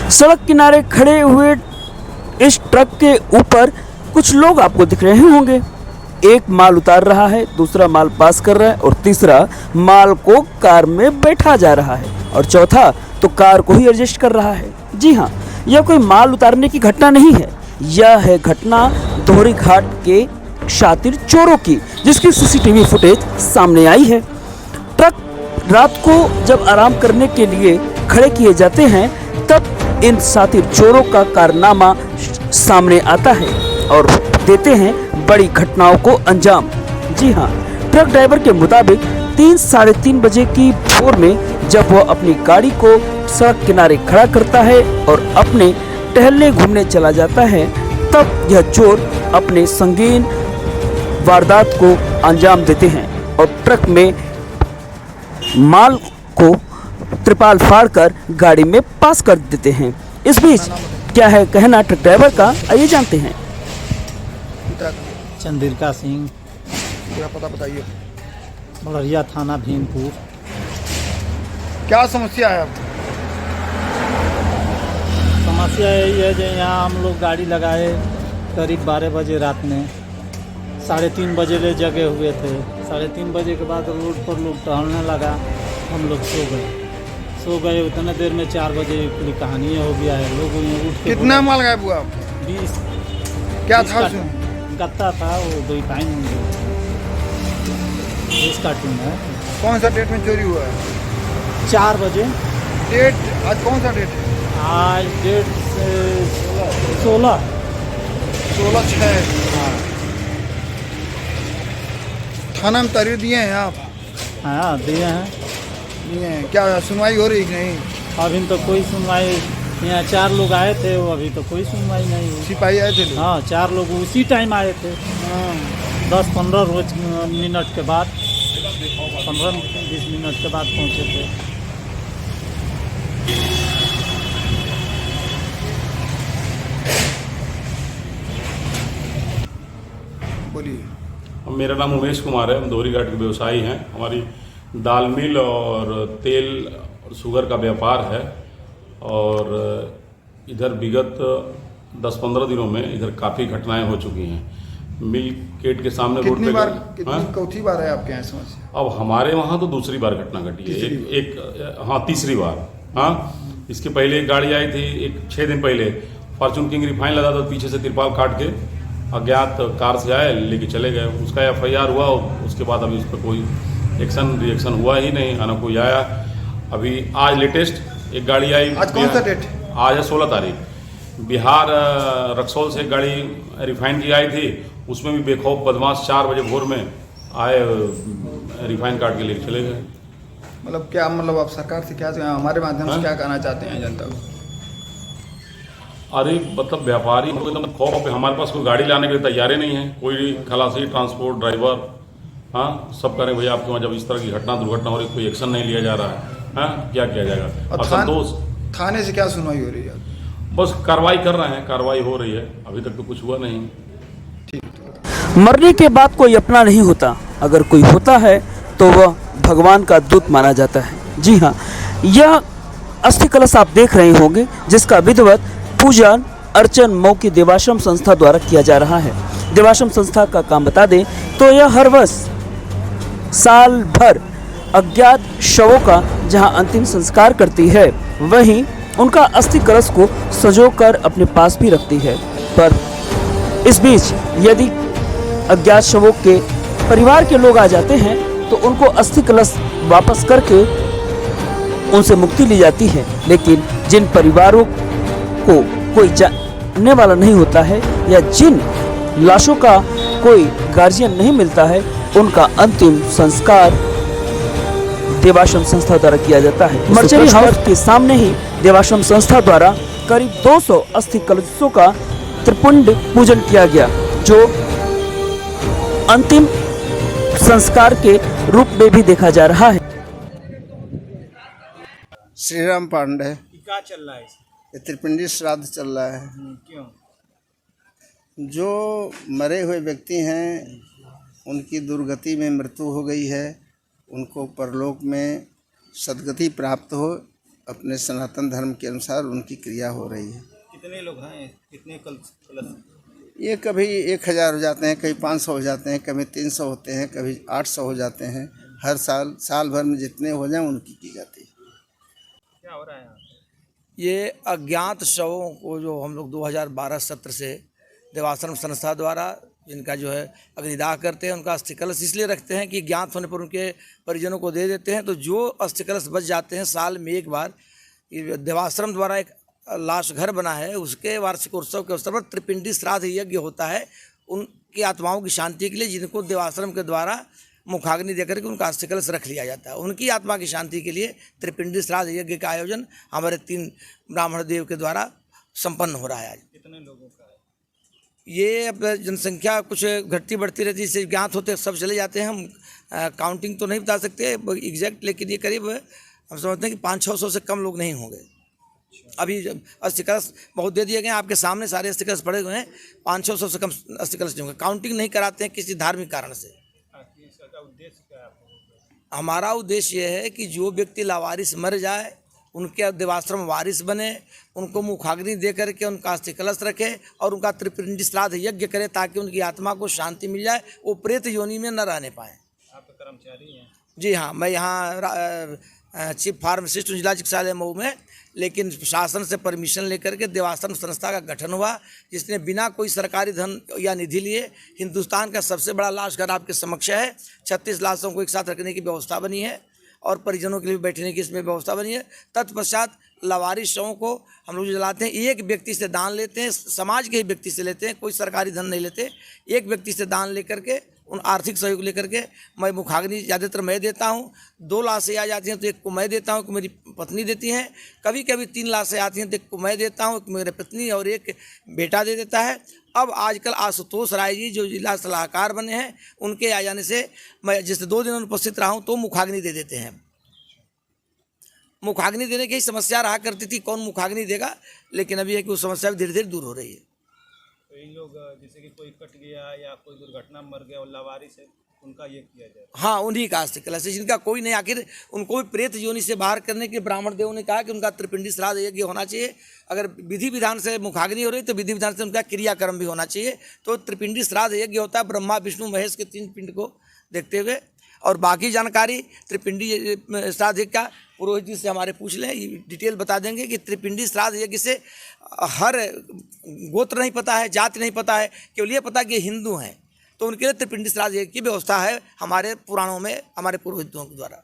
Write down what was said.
सड़क किनारे खड़े हुए इस ट्रक के ऊपर कुछ लोग आपको दिख रहे होंगे। एक माल उतार रहा है, दूसरा माल पास कर रहा है और तीसरा माल को कार में बैठा जा रहा है और चौथा तो कार को ही एडजस्ट कर रहा है। जी हाँ, यह कोई माल उतारने की घटना नहीं है, यह है घटना दोहरी घाट के शातिर चोरों की, जिसकी सीसीटीवी फुटेज सामने आई है। ट्रक रात को जब आराम करने के लिए खड़े किए जाते हैं तब इन शातिर चोरों का कारनामा सामने आता है और देते हैं बड़ी घटनाओं को अंजाम। जी हाँ, ट्रक ड्राइवर के मुताबिक 3 साढ़े 3 बजे की भोर में जब वह अपनी गाड़ी को सड़क किनारे खड़ा करता है और अपने टहलने घूमने चला जाता है, तब यह चोर अपने संगीन वारदात को अंजाम देते हैं और ट्रक में माल को त्रिपाल फाड़कर गाड़ी में पास कर देते हैं। इस बीच क्या है कहना ट्रक ड्राइवर का, आइए जानते हैं। चंद्रिका सिंह, पूरा पता बताइए। मलरिया थाना भीमपुर। क्या समस्या है आपको? समस्या यही है कि यहाँ हम लोग गाड़ी लगाए करीब 12 बजे रात में, 3:30 बजे ले जगे हुए थे। 3:30 बजे के बाद रोड पर लोग टहलने लगा, हम लोग सो गए। उतने देर में 4 बजे की कहानी हो गया है। लोग उठ के कितना माल गायब हुआ? 20। क्या था उसमें? गत्ता था, वो 2 टाइम 20 कार्टून है। कौन सा डेट में चोरी हुआ है? 4 बजे। डेट आज कौन सा डेट है? आज डेट 16। 16/6। हाँ थाना में तहरीर दिए हैं आप? हाँ, दिए हैं। दिए हैं। क्या सुनवाई हो रही कि नहीं? अभी तो कोई सुनवाई, यहाँ 4 लोग आए थे, वो अभी तो कोई सुनवाई नहीं हुई। सिपाही आए थे लोग? हाँ, 4 लोग उसी टाइम आए थे। हाँ। 10-15 मिनट के बाद, 15-20 मिनट के बाद पहुँचे थे। बोलिए। मेरा नाम उमेश कुमार है, हम दोहरी घाट के व्यवसायी हैं। हमारी दाल मिल और तेल और शुगर का व्यापार है और इधर विगत 10-15 दिनों में इधर काफ़ी घटनाएं हो चुकी हैं। मिल गेट के सामने रोड पे चौथी बार है आपके यहाँ समस्या? अब हमारे वहाँ तो दूसरी बार घटना घटी है। हाँ, तीसरी बार। हाँ, इसके पहले एक गाड़ी आई थी 6 दिन पहले, फॉर्चून किंग रिफाइन लगा था, पीछे से तिरपाल काट के अज्ञात कार से आए, लेके चले गए। उसका FIR हुआ, उसके बाद अभी उस पर कोई रिएक्शन हुआ ही नहीं, ना कोई आया। अभी आज लेटेस्ट एक गाड़ी आई। आज कौन सा डेट? आज है 16 तारीख। बिहार रक्सौल से एक गाड़ी रिफाइन की आई थी, उसमें भी बेखौफ बदमाश 4 बजे भोर में आए, रिफाइन काट के लेके चले गए। मतलब क्या, मतलब आप सरकार से क्या, हमारे माध्यम से क्या कहना चाहते हैं जनता को? अरे मतलब व्यापारी को एकदम खौफ है। हमारे पास कोई गाड़ी लाने के लिए तैयार ही नहीं है, कोई खलासी, ट्रांसपोर्ट, ड्राइवर। हाँ, सब करें भैया आपके वहाँ जब इस तरह की दुर्घटना हो रही, कोई एक्शन नहीं लिया जा रहा है। हाँ, क्या किया जाएगा? और संतोष थाने से क्या सुनवाई हो रही है? बस कार्रवाई कर रहे हैं, कार्रवाई हो रही है, अभी तक तो कुछ हुआ नहीं। ठीक। मरने के बाद कोई अपना नहीं होता, अगर कोई होता है तो वह भगवान का दूत माना जाता है। जी हाँ, यह अस्थि कलश आप देख रहे होंगे, जिसका विधिवत पूजन अर्चन मऊ की देवाश्रम संस्था द्वारा किया जा रहा है। देवाश्रम संस्था का काम बता दें तो यह हर वर्ष साल भर अज्ञात शवों का जहां अंतिम संस्कार करती है, वहीं उनका अस्थि कलश को संजोकर अपने पास भी रखती है। पर इस बीच यदि अज्ञात शवों के परिवार के लोग आ जाते हैं तो उनको अस्थि कलश वापस करके उनसे मुक्ति ली जाती है। लेकिन जिन परिवारों को कोई जानने वाला नहीं होता है या जिन लाशों का कोई गार्जियन नहीं मिलता है, उनका अंतिम संस्कार देवाश्रम संस्था द्वारा किया जाता है। मर्चरी हाउस के सामने ही देवाश्रम संस्था द्वारा करीब 200 अस्थि कलशों का त्रिपुंड पूजन किया गया, जो अंतिम संस्कार के रूप में भी देखा जा रहा है। श्रीराम पांडे। क्या चल रहा है? ये त्रिपिंडी श्राद्ध चल रहा है। क्यों? जो मरे हुए व्यक्ति हैं उनकी दुर्गति में मृत्यु हो गई है, उनको परलोक में सदगति प्राप्त हो, अपने सनातन धर्म के अनुसार उनकी क्रिया हो रही है। कितने लोग हैं, कितने कलश? ये कभी 1000 हो जाते हैं, कभी 500 हो जाते हैं, कभी 300 होते हैं, कभी 800 हो जाते हैं। हर साल भर में जितने हो जाएं उनकी की जाती है। क्या हो रहा है यहाँ? ये अज्ञात शवों को जो हम लोग 2012 सत्र से देवाश्रम संस्था द्वारा जिनका जो है अग्निदाह करते हैं, उनका अस्थि कलश इसलिए रखते हैं कि ज्ञात होने पर उनके परिजनों को दे देते हैं। तो जो अस्थि कलश बच जाते हैं साल में एक बार, ये देवाश्रम द्वारा एक लाश घर बना है, उसके वार्षिक उत्सव के अवसर पर त्रिपिंडी श्राद्ध यज्ञ होता है उनकी आत्माओं की शांति के लिए, जिनको देवाश्रम के द्वारा मुखाग्नि देकर के उनका अस्थि कलश रख लिया जाता है। उनकी आत्मा की शांति के लिए त्रिपिंडी श्राद्ध यज्ञ का आयोजन हमारे 3 ब्राह्मण देव के द्वारा संपन्न हो रहा है। आज कितने लोगों का है? ये अब जनसंख्या कुछ घटती बढ़ती रहती है, इससे ज्ञात होते सब चले जाते हैं। हम काउंटिंग तो नहीं बता सकते एग्जैक्ट, लेकिन ये करीब हम समझते हैं कि 500-600 से कम लोग नहीं होंगे। अभी अस्थि कलश बहुत दे दिए गए हैं, आपके सामने सारे अस्थि कलश पड़े हुए हैं। 500-600 से कम अस्थि कलश नहीं होंगे। काउंटिंग नहीं कराते हैं किसी धार्मिक कारण से। इसका उद्देश्य क्या है? हमारा उद्देश्य ये है कि जो व्यक्ति लावारिस मर जाए उनके देवाश्रम वारिस बने, उनको मुखाग्नि दे करके उनका अस्थि कलश रखे और उनका त्रिपिंडी श्राद्ध यज्ञ करे, ताकि उनकी आत्मा को शांति मिल जाए, वो प्रेत योनि में न रहने पाए। आप कर्मचारी हैं? जी हाँ, मैं यहाँ चीफ फार्मासिस्ट जिला चिकित्सालय मऊ में, लेकिन शासन से परमिशन लेकर के देवाश्रम संस्था का गठन हुआ, जिसने बिना कोई सरकारी धन या निधि लिए हिंदुस्तान का सबसे बड़ा लाश घर आपके समक्ष है। 36 लाशों को एक साथ रखने की व्यवस्था बनी है और परिजनों के लिए बैठने की इसमें व्यवस्था बनी है। तत्पश्चात लावारिस शवों को हम लोग जलाते हैं। एक व्यक्ति से दान लेते हैं, समाज के ही व्यक्ति से लेते हैं, कोई सरकारी धन नहीं लेते। एक व्यक्ति से दान लेकर के, उन आर्थिक सहयोग लेकर के मैं मुखाग्नि ज़्यादातर मैं देता हूँ। 2 लाशें आ जाती हैं तो एक को मैं देता हूँ, एक मेरी पत्नी देती हैं। कभी कभी 3 लाशें आती हैं तो एक को मैं देता हूँ, एक मेरी पत्नी और एक बेटा दे देता है। अब आजकल आशुतोष राय जी जो जिला सलाहकार बने हैं, उनके आ जाने से मैं जैसे 2 दिन उपस्थित रहा हूँ तो मुखाग्नि दे देते हैं। मुखाग्नि देने की समस्या रहा करती थी, कौन मुखाग्नि देगा, लेकिन अभी है कि वो समस्या धीरे धीरे दूर हो रही है। तो इन लोग जैसे कि कोई कट गया या कोई दुर्घटना मर गया और लावारिस है, उनका ये किया जाए? हाँ, उन्हीं का अस्थि कलश, जिनका कोई नहीं, आखिर उनको भी प्रेत योनि से बाहर करने के ब्राह्मण देव ने कहा कि उनका त्रिपिंडी श्राद्ध यज्ञ होना चाहिए। अगर विधि विधान से मुखाग्नि हो रही तो विधि विधान से उनका क्रियाक्रम भी होना चाहिए। तो त्रिपिंडी श्राद्ध यज्ञ होता है ब्रह्मा विष्णु महेश के 3 पिंड को देखते हुए। और बाकी जानकारी त्रिपिंडी श्राद्ध यज्ञ का पुरोहित जी से हमारे पूछ लें, डिटेल बता देंगे कि त्रिपिंडी श्राद्ध यज्ञ से हर गोत्र नहीं पता है, जाति नहीं पता है, केवल ये पता कि हिंदू हैं, तो उनके लिए त्रिपिंडी श्राद्ध यज्ञ की व्यवस्था है हमारे पुराणों में, हमारे पुरोहितों के द्वारा।